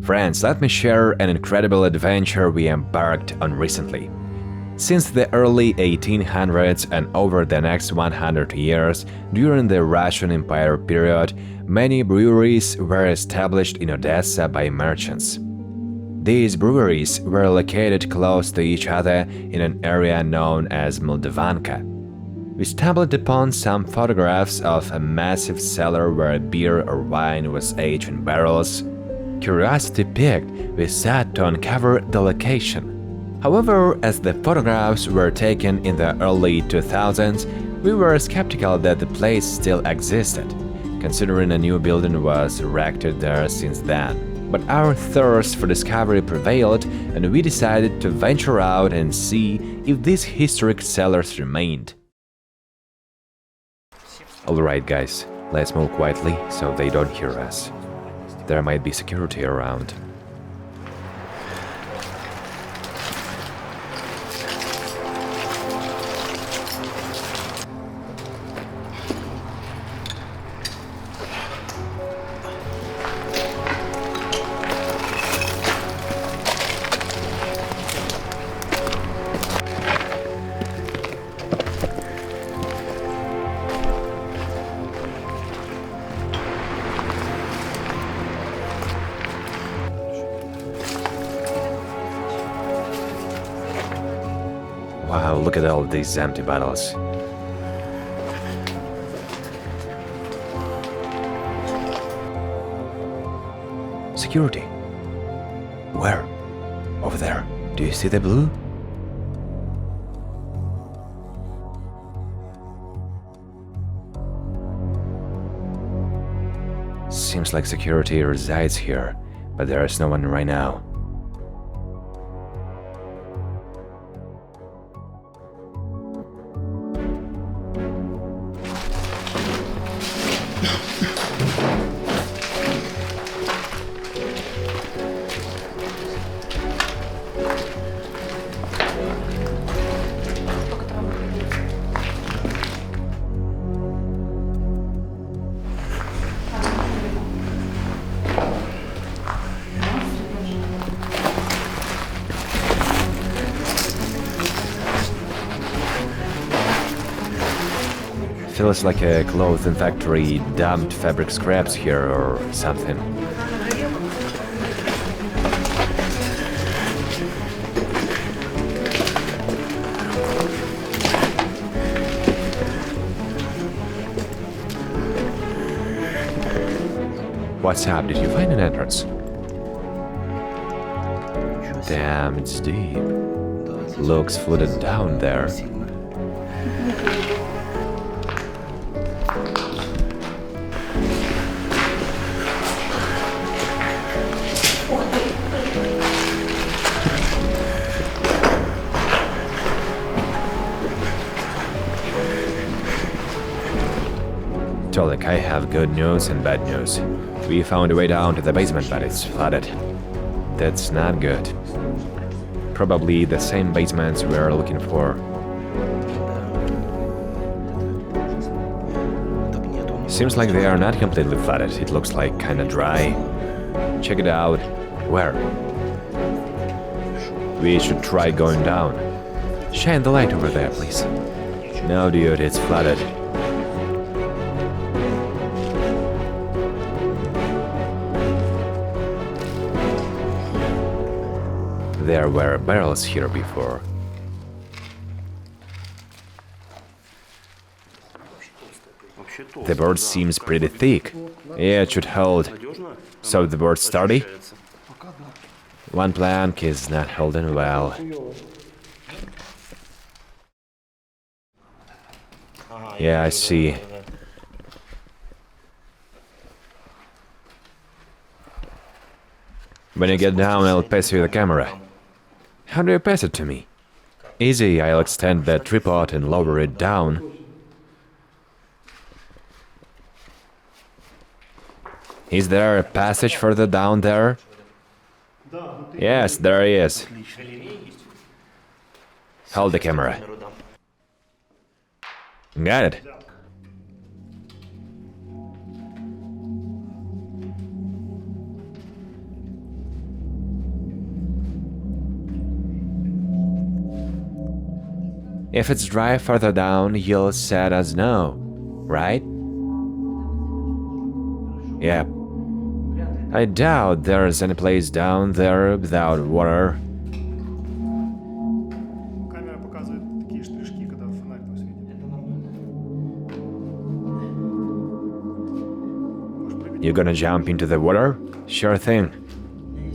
Friends, let me share an incredible adventure we embarked on recently. Since the early 1800s and over the next 100 years, during the Russian Empire period, many breweries were established in Odessa by merchants. These breweries were located close to each other in an area known as Moldovanka. We stumbled upon some photographs of a massive cellar where beer or wine was aged in barrels. Curiosity piqued, we set to uncover the location. However, as the photographs were taken in the early 2000s, we were skeptical that the place still existed, considering a new building was erected there since then. But our thirst for discovery prevailed, and we decided to venture out and see if these historic cellars remained. Alright guys, let's move quietly so they don't hear us. There might be security around. Wow, look at all these empty bottles. Security. Where? Over there. Do you see the blue? Seems like security resides here, but there is no one right now. Feels like a clothing factory dumped fabric scraps here or something. What's up? Did you find an entrance? Damn, it's deep. Looks flooded down there. Tolik, I have good news and bad news. We found a way down to the basement, but it's flooded. That's not good. Probably the same basements we're looking for. Seems like they are not completely flooded. It looks like kinda dry. Check it out. Where? We should try going down. Shine the light over there, please. No, dude, it's flooded. There were barrels here before. The board seems pretty thick. Yeah, it should hold. So the board's sturdy? One plank is not holding well. Yeah, I see. When you get down, I'll pass you the camera. How do you pass it to me? Easy, I'll extend the tripod and lower it down. Is there a passage further down there? Yes, there he is. Hold the camera. Got it. If it's dry further down, you'll let us know, right? Yep. I doubt there's any place down there without water. Камера показывает такие штришки, когда фонарь там светит. You gonna jump into the water? Sure thing.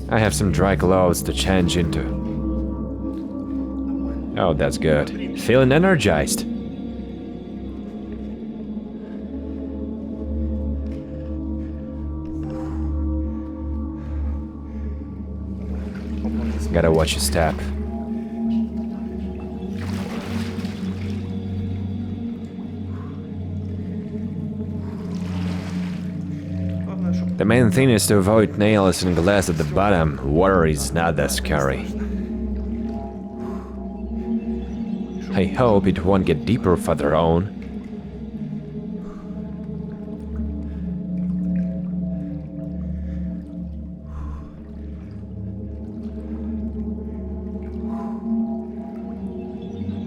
I have some dry clothes to change into. Oh, that's good. Feeling energized. Gotta watch your step. The main thing is to avoid nails and glass at the bottom. Water is not that scary. I hope it won't get deeper further on.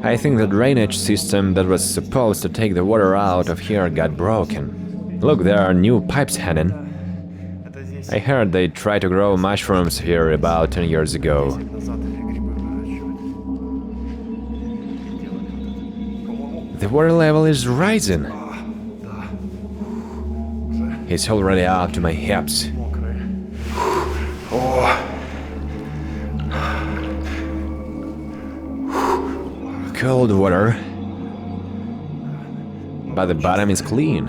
I think the drainage system that was supposed to take the water out of here got broken. Look, there are new pipes hanging. I heard they tried to grow mushrooms here about 10 years ago. The water level is rising. It's already up to my hips. Cold water, but the bottom is clean.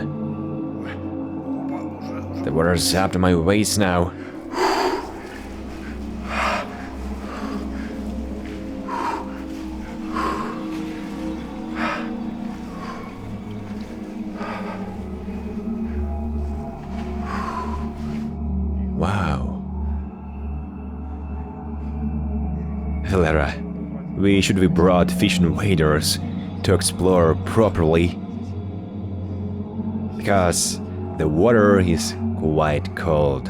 The water's up to my waist now. Wow. Valera. We should be brought fishing waders to explore properly, because the water is quite cold.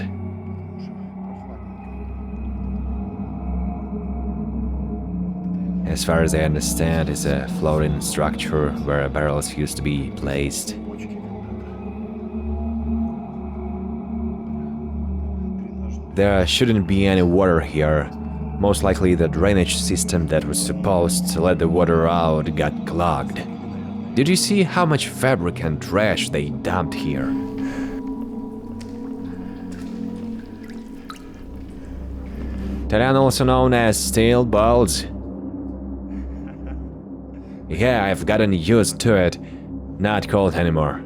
As far as I understand, it's a floating structure where barrels used to be placed. There shouldn't be any water here. Most likely the drainage system that was supposed to let the water out got clogged. Did you see how much fabric and trash they dumped here? Terran, also known as steel balls. Yeah, I've gotten used to it. Not cold anymore.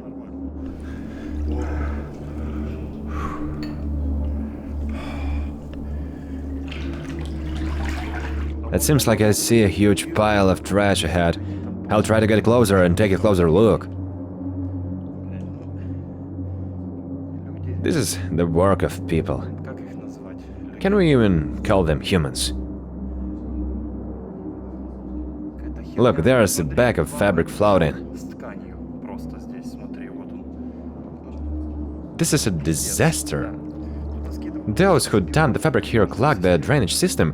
It seems like I see a huge pile of trash ahead. I'll try to get closer and take a closer look. This is the work of people. Can we even call them humans? Look, there's a bag of fabric floating. This is a disaster. Those who dumped the fabric here clogged the drainage system,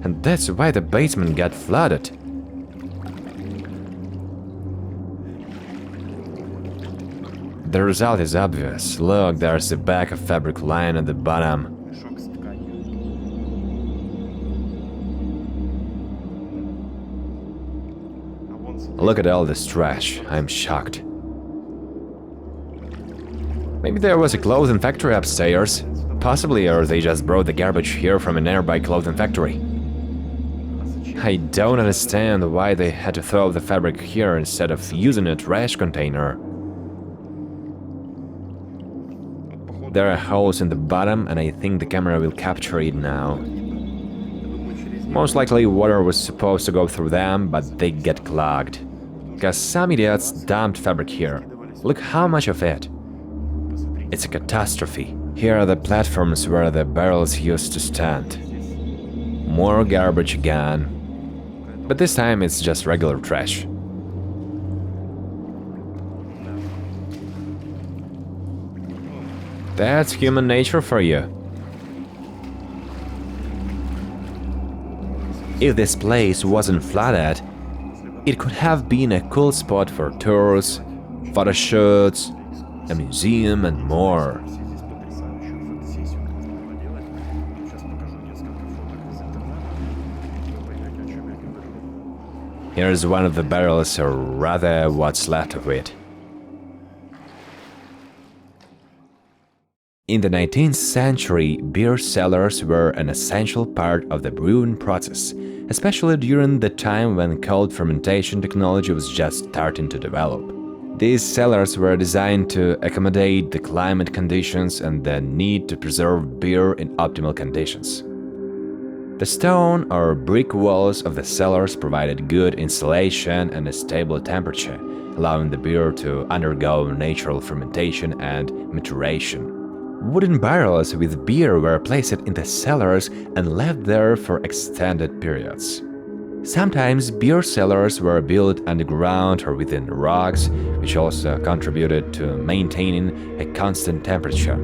and that's why the basement got flooded. The result is obvious. Look, there's a bag of fabric lying at the bottom. Look at all this trash. I'm shocked. Maybe there was a clothing factory upstairs. Possibly, or they just brought the garbage here from a nearby clothing factory. I don't understand why they had to throw the fabric here instead of using a trash container. There are holes in the bottom, and I think the camera will capture it now. Most likely water was supposed to go through them, but they get clogged. Because some idiots dumped fabric here. Look how much of it. It's a catastrophe. Here are the platforms where the barrels used to stand. More garbage again. But this time it's just regular trash. That's human nature for you. If this place wasn't flooded, It could have been a cool spot for tours, photo shoots, a museum, and more. Все здесь потрясающую фотосессию можно было делать. Сейчас покажу несколько фоток из интернета. Вы поймете, о чем я говорю. Here's one of the barrels, or rather what's left of it. In the 19th century, beer cellars were an essential part of the brewing process, especially during the time when cold fermentation technology was just starting to develop. These cellars were designed to accommodate the climate conditions and the need to preserve beer in optimal conditions. The stone or brick walls of the cellars provided good insulation and a stable temperature, allowing the beer to undergo natural fermentation and maturation. Wooden barrels with beer were placed in the cellars and left there for extended periods. Sometimes beer cellars were built underground or within rocks, which also contributed to maintaining a constant temperature.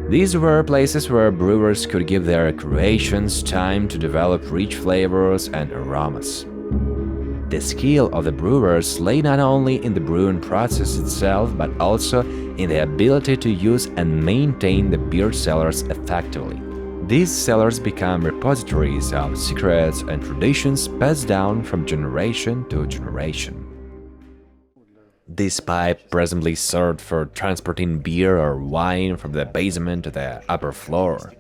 These were places where brewers could give their creations time to develop rich flavors and aromas. The skill of the brewers lay not only in the brewing process itself, but also in the ability to use and maintain the beer cellars effectively. These cellars become repositories of secrets and traditions passed down from generation to generation. This pipe presently served for transporting beer or wine from the basement to the upper floor.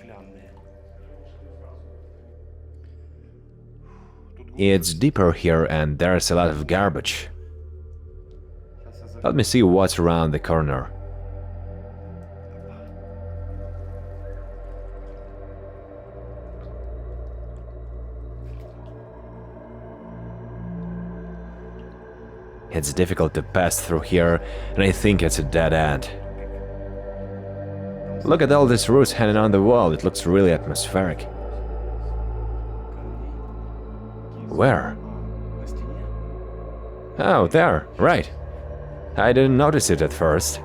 It's deeper here and there's a lot of garbage. Let me see what's around the corner. It's difficult to pass through here, and I think it's a dead end. Look at all these roots hanging on the wall, it looks really atmospheric. Where? Oh, there, right. I didn't notice it at first.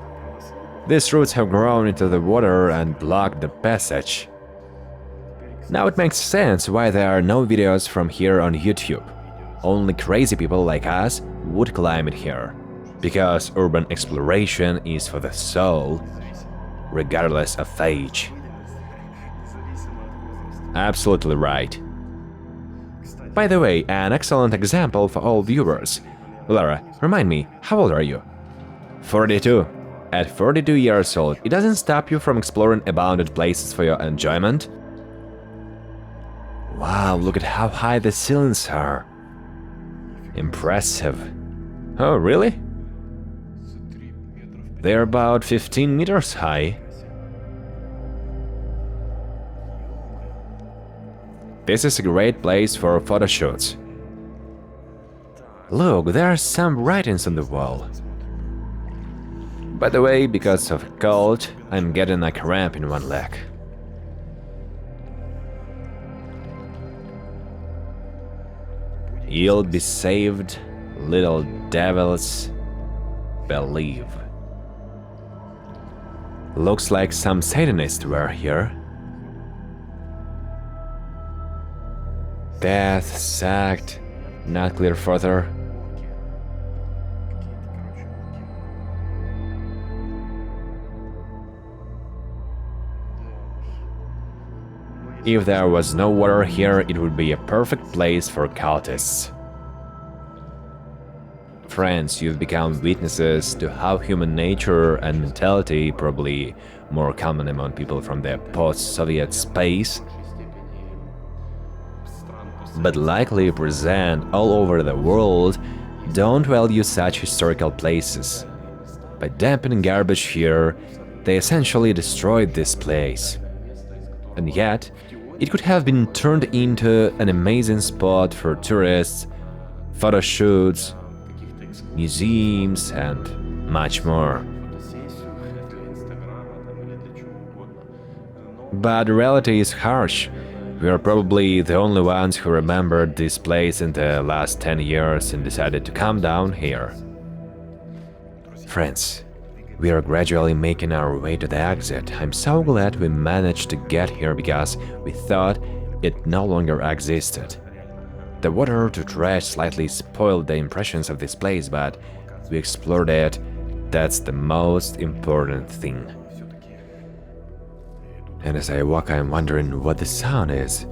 These roots have grown into the water and blocked the passage. Now it makes sense why there are no videos from here on YouTube. Only crazy people like us would climb it here, because urban exploration is for the soul, regardless of age. Absolutely right. By the way, an excellent example for all viewers. Laura, remind me, how old are you? 42. At 42 years old, it doesn't stop you from exploring abandoned places for your enjoyment? Wow, look at how high the ceilings are. Impressive. Oh, really? They're about 15 meters high. This is a great place for photo shoots. Look, there are some writings on the wall. By the way, because of cold, I'm getting a cramp in one leg. You'll be saved, little devils. Believe. Looks like some Satanists were here. Death, sacked, not clear further. If there was no water here, it would be a perfect place for cultists. Friends, you've become witnesses to how human nature and mentality, probably more common among people from the post-Soviet space, but likely present all over the world, don't value such historical places. By dumping garbage here, they essentially destroyed this place. And yet, it could have been turned into an amazing spot for tourists, photo shoots, museums, and much more. But reality is harsh. We are probably the only ones who remembered this place in the last 10 years and decided to come down here. Friends, we are gradually making our way to the exit. I'm so glad we managed to get here because we thought it no longer existed. The water to trash slightly spoiled the impressions of this place, but we explored it. That's the most important thing. And as I walk, I'm wondering what the sound is.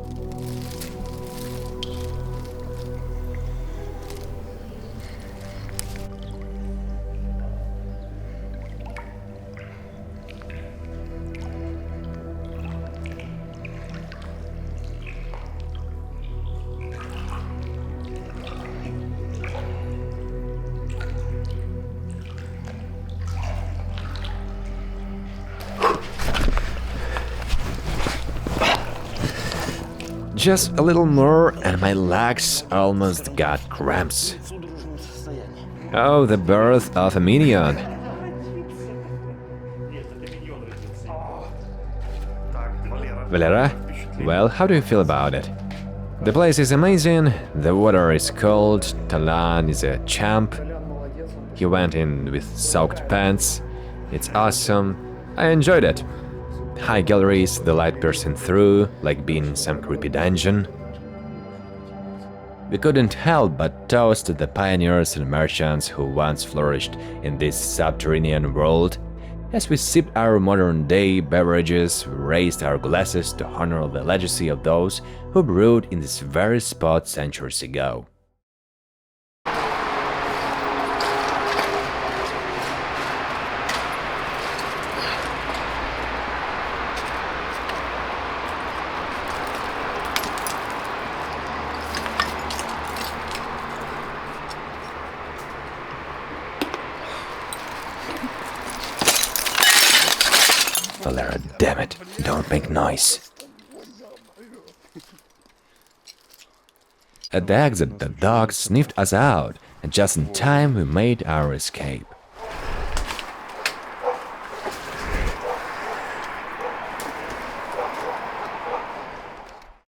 Just a little more and my legs almost got cramps. Oh, the birth of a minion. Valera, well, how do you feel about it? The place is amazing, the water is cold, Talan is a champ. He went in with soaked pants. It's awesome. I enjoyed it. High galleries, the light piercing through, like being in some creepy dungeon. We couldn't help but toast the pioneers and merchants who once flourished in this subterranean world. As we sipped our modern-day beverages, we raised our glasses to honor the legacy of those who brewed in this very spot centuries ago. Valera, damn it, don't make noise. At the exit, the dog sniffed us out, and just in time we made our escape.